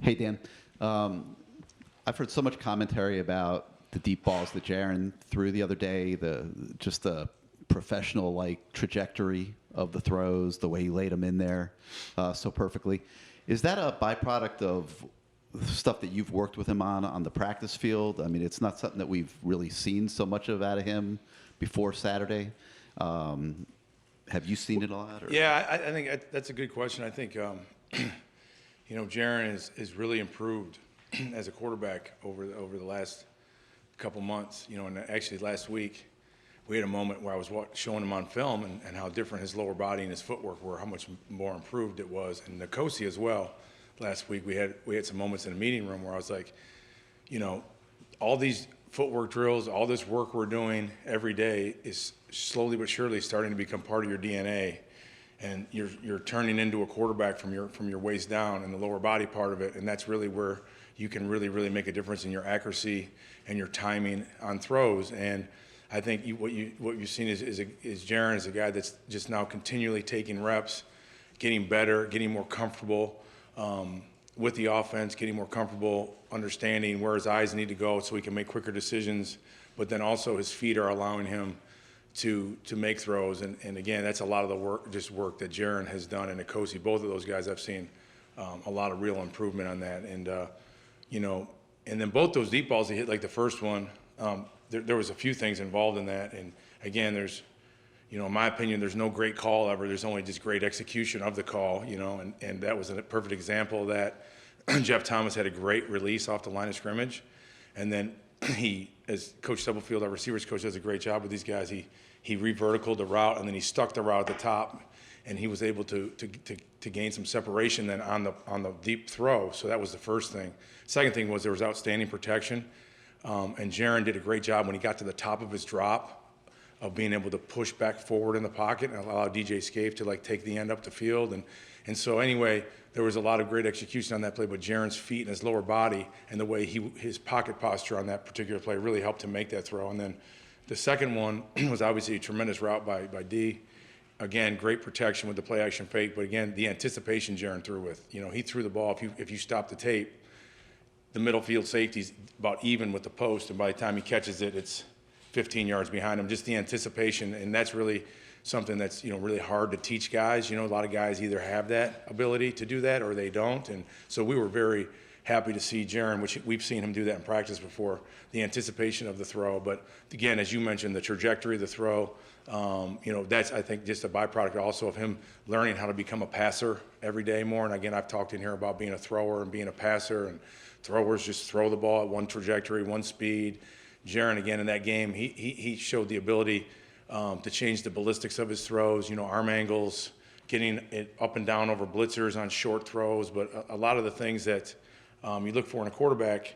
Hey, Dan. I've heard so much commentary about the deep balls that Jaron threw the other day, just the professional-like trajectory of the throws, the way he laid them in there so perfectly. Is that a byproduct of stuff that you've worked with him on the practice field? I mean, it's not something that we've really seen so much of out of him before Saturday. Have you seen it a lot? Or? Yeah, I think that's a good question. I think, Jaron is really improved as a quarterback over the last couple months. And actually last week we had a moment where I was showing him on film and how different his lower body and his footwork were, how much more improved it was. And Nkosi as well. Last week we had some moments in a meeting room where I was like, all these footwork drills, all this work we're doing every day is slowly but surely starting to become part of your DNA, and you're turning into a quarterback from your waist down and the lower body part of it, and that's really where you can really make a difference in your accuracy and your timing on throws. And I think what you've seen is Jaron is a guy that's just now continually taking reps, getting better, getting more comfortable with the offense, getting more comfortable understanding where his eyes need to go so he can make quicker decisions, but then also his feet are allowing him to make throws. And again, that's a lot of the work that Jaron has done, and Nkosi, both of those guys, I've seen a lot of real improvement on that. And, and then both those deep balls he hit, like the first one, there was a few things involved in that. And again, there's, in my opinion, there's no great call ever. There's only just great execution of the call, and that was a perfect example of that. Jeff Thomas had a great release off the line of scrimmage. And then he, as Coach Stubblefield, our receivers coach, does a great job with these guys. He re-verticaled the route, and then he stuck the route at the top, and he was able to gain some separation then on the deep throw. So that was the first thing. Second thing was there was outstanding protection, and Jaron did a great job when he got to the top of his drop of being able to push back forward in the pocket and allow DJ Scaife to take the end up the field. And so anyway, there was a lot of great execution on that play, but Jaron's feet and his lower body and the way his pocket posture on that particular play really helped him make that throw. And then the second one was obviously a tremendous route by D. Again, great protection with the play action fake, but again, the anticipation Jaron threw with. He threw the ball, if you stop the tape, the middle field safety's about even with the post, and by the time he catches it, it's 15 yards behind him. Just the anticipation, and that's really something that's really hard to teach guys. A lot of guys either have that ability to do that or they don't. And so we were very happy to see Jaron, which we've seen him do that in practice before, the anticipation of the throw. But again, as you mentioned, the trajectory of the throw, that's, I think, just a byproduct also of him learning how to become a passer every day more. And again, I've talked in here about being a thrower and being a passer, and throwers just throw the ball at one trajectory, one speed. Jaron, again, in that game, he showed the ability to change the ballistics of his throws, arm angles, getting it up and down over blitzers on short throws. But a lot of the things that you look for in a quarterback,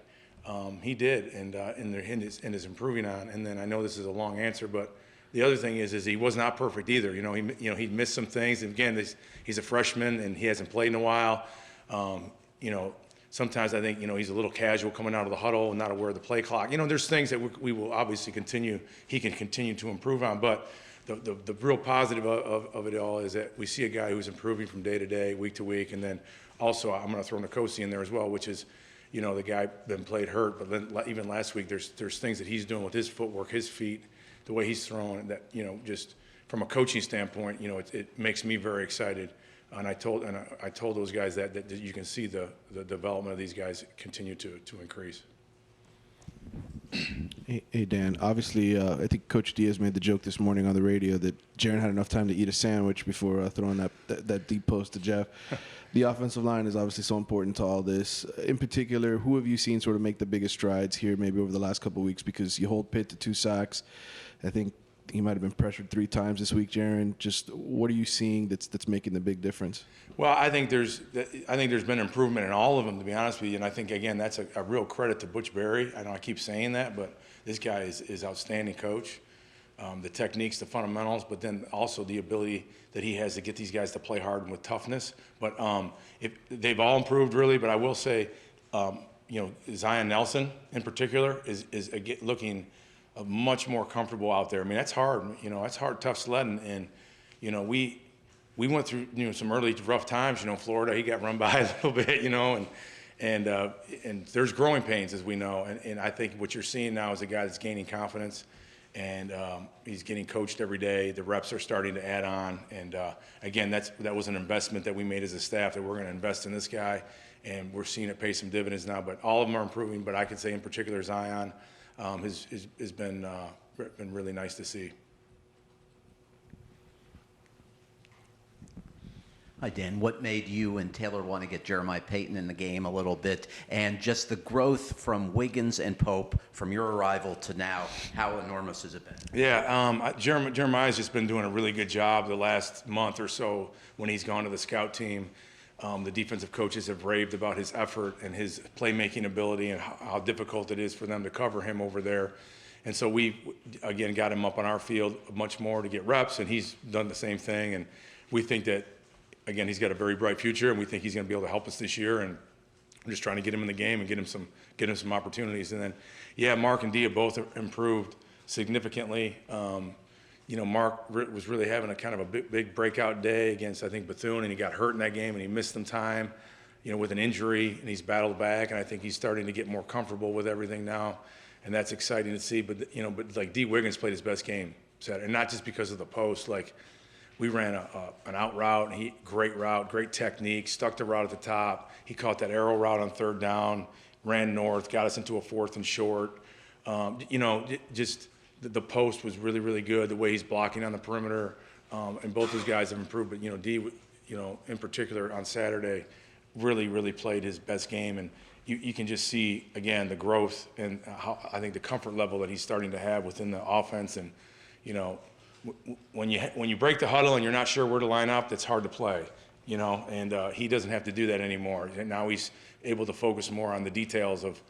he did, and is improving on. And then I know this is a long answer, but the other thing is he was not perfect either. He missed some things. And again, he's a freshman and he hasn't played in a while. Sometimes I think, he's a little casual coming out of the huddle and not aware of the play clock. There's things that we will obviously he can continue to improve on. But the real positive of it all is that we see a guy who's improving from day to day, week to week. And then also I'm going to throw Nkosi in there as well, which is, the guy been played hurt. But then even last week, there's things that he's doing with his footwork, his feet, the way he's throwing that, just from a coaching standpoint, it makes me very excited. And I told those guys that you can see the development of these guys continue to increase. Hey Dan, obviously I think Coach Diaz made the joke this morning on the radio that Jaron had enough time to eat a sandwich before throwing that deep post to Jeff. The offensive line is obviously so important to all this. In particular, who have you seen sort of make the biggest strides here maybe over the last couple of weeks? Because you hold Pitt to 2 sacks. I think he might have been pressured 3 times this week, Jaron. Just what are you seeing that's making the big difference? Well, I think there's been improvement in all of them, to be honest with you. And I think, again, that's a real credit to Butch Berry. I know I keep saying that, but this guy is outstanding coach. The techniques, the fundamentals, but then also the ability that he has to get these guys to play hard and with toughness. But they've all improved, really. But I will say, Zion Nelson in particular is looking much more comfortable out there. I mean, that's hard. That's hard, tough sledding. And, we went through, some early rough times. Florida, he got run by a little bit, And there's growing pains, as we know. And I think what you're seeing now is a guy that's gaining confidence, and he's getting coached every day. The reps are starting to add on. And again, that was an investment that we made as a staff, that we're going to invest in this guy, and we're seeing it pay some dividends now. But all of them are improving. But I could say in particular Zion has been really nice to see. Hi, Dan. What made you and Taylor want to get Jeremiah Payton in the game a little bit? And just the growth from Wiggins and Pope from your arrival to now, how enormous has it been? Yeah, Jeremiah's just been doing a really good job the last month or so when he's gone to the scout team. The defensive coaches have raved about his effort and his playmaking ability and how difficult it is for them to cover him over there. And so we, again, got him up on our field much more to get reps, and he's done the same thing. And we think that, again, he's got a very bright future, and we think he's going to be able to help us this year. And we're just trying to get him in the game and get him some opportunities. And then, yeah, Mark and D have both improved significantly. Mark was really having a kind of a big breakout day against, I think, Bethune, and he got hurt in that game, and he missed some time, with an injury, and he's battled back. And I think he's starting to get more comfortable with everything now, and that's exciting to see. But like D. Wiggins played his best game Saturday, and not just because of the post, like. We ran an out route, and great technique, stuck the route at the top. He caught that arrow route on third down, ran north, got us into a 4th and short. Just the post was really, really good, the way he's blocking on the perimeter. And both those guys have improved. But, D, in particular on Saturday, really, really played his best game. And you can just see, again, the growth and how I think the comfort level that he's starting to have within the offense. And, when you break the huddle and you're not sure where to line up, that's hard to play, and he doesn't have to do that anymore. And now he's able to focus more on the details of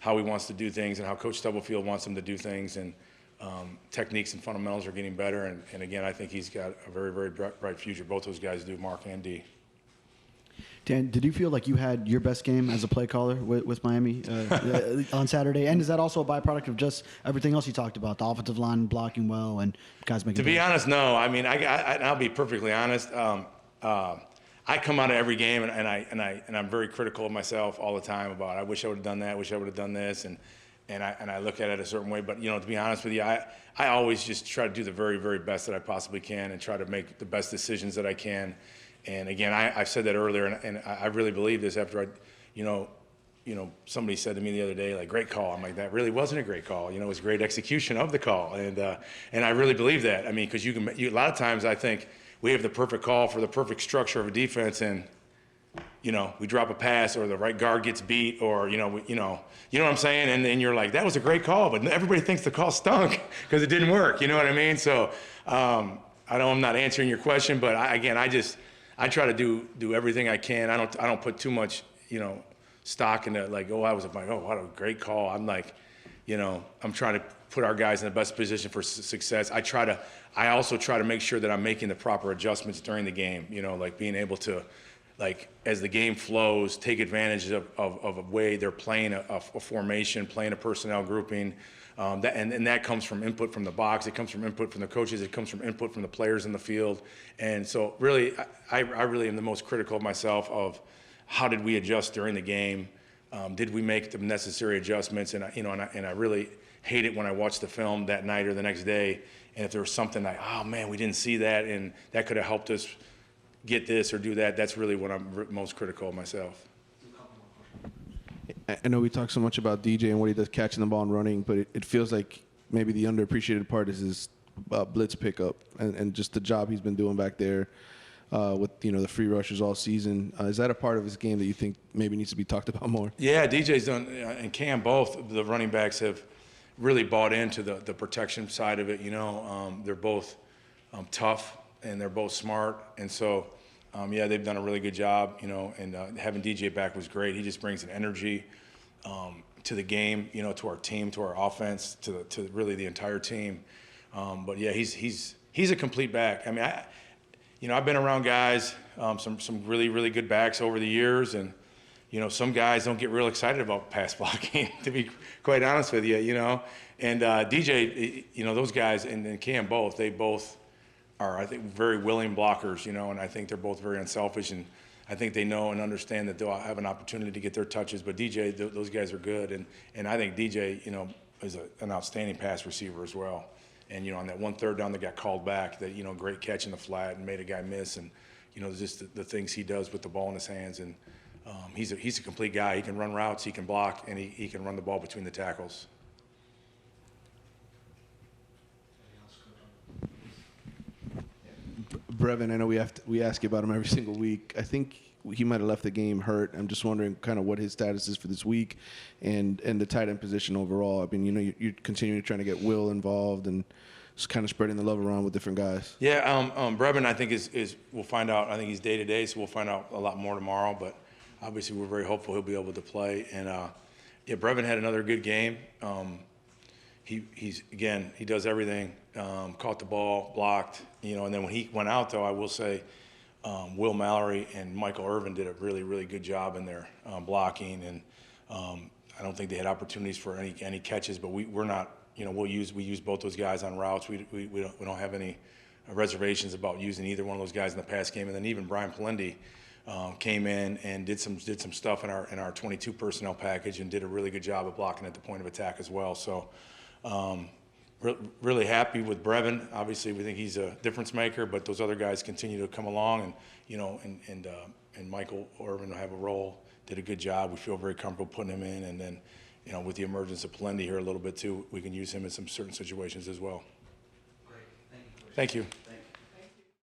how he wants to do things and how Coach Stubblefield wants him to do things, and techniques and fundamentals are getting better. And again, I think he's got a very, very bright future. Both those guys do, Mark and D. Dan, did you feel like you had your best game as a play caller with Miami on Saturday? And is that also a byproduct of just everything else you talked about, the offensive line blocking well and guys making? To be honest, no. I mean, I'll be perfectly honest. I come out of every game and I'm very critical of myself all the time about I wish I would have done that, wish I would have done this, and I look at it a certain way. But to be honest with you, I always just try to do the very, very best that I possibly can and try to make the best decisions that I can. And again, I said that earlier, and I really believe this after somebody said to me the other day, like, great call. I'm like, that really wasn't a great call. It was great execution of the call. And I really believe that. I mean, because a lot of times I think we have the perfect call for the perfect structure of a defense, and, we drop a pass or the right guard gets beat, or, you know what I'm saying? And then you're like, that was a great call, but everybody thinks the call stunk because it didn't work. You know what I mean? So I know I'm not answering your question, but I try to do everything I can. I don't put too much, stock into like, I was like, what a great call. I'm like, I'm trying to put our guys in the best position for success. I also try to make sure that I'm making the proper adjustments during the game, like being able to, like, as the game flows, take advantage of a way they're playing a formation, playing a personnel grouping. That comes from input from the box. It comes from input from the coaches. It comes from input from the players in the field. And so really, I really am the most critical of myself of how did we adjust during the game? Did we make the necessary adjustments? And I really hate it when I watch the film that night or the next day, and if there was something like, oh man, we didn't see that, and that could have helped us get this or do that. That's really what I'm most critical of myself. I know we talk so much about DJ and what he does catching the ball and running, but it feels like maybe the underappreciated part is his blitz pickup and just the job he's been doing back there with the free rushers all season. Is that a part of his game that you think maybe needs to be talked about more? Yeah, DJ's done, and Cam, both the running backs have really bought into the protection side of it. They're both tough and they're both smart, and so they've done a really good job. And having DJ back was great. He just brings an energy to the game, to our team, to our offense, to really the entire team. But yeah, he's a complete back. I mean, I've been around guys, some really, really good backs over the years, and some guys don't get real excited about pass blocking, to be quite honest with you. And DJ, those guys and Cam both, they both are, I think, very willing blockers. And I think they're both very unselfish, and I think they know and understand that they'll have an opportunity to get their touches. But DJ, those guys are good, and I think DJ, is an outstanding pass receiver as well. And on that 1 3rd down that got called back, that great catch in the flat and made a guy miss, and just the things he does with the ball in his hands. And he's a complete guy. He can run routes, he can block, and he can run the ball between the tackles. Brevin, I know we ask you about him every single week. I think he might have left the game hurt. I'm just wondering kind of what his status is for this week, and the tight end position overall. I mean, you're continuing trying to get Will involved and just kind of spreading the love around with different guys. Yeah, Brevin, I think is we'll find out. I think he's day to day, so we'll find out a lot more tomorrow. But obviously, we're very hopeful he'll be able to play. And yeah, Brevin had another good game. He does everything. Caught the ball, blocked, and then when he went out, though, I will say Will Mallory and Michael Irvin did a really, really good job in their blocking, and I don't think they had opportunities for any catches, but we're not, we use both those guys on routes. We don't have any reservations about using either one of those guys in the pass game. And then even Brian Palendi came in and did some stuff in our 22 personnel package and did a really good job of blocking at the point of attack as well. So really happy with Brevin. Obviously, we think he's a difference maker, but those other guys continue to come along, and and Michael Irvin will have a role. Did a good job. We feel very comfortable putting him in, and then with the emergence of Palendi here a little bit too, we can use him in some certain situations as well. Great. Thank you. Thank you.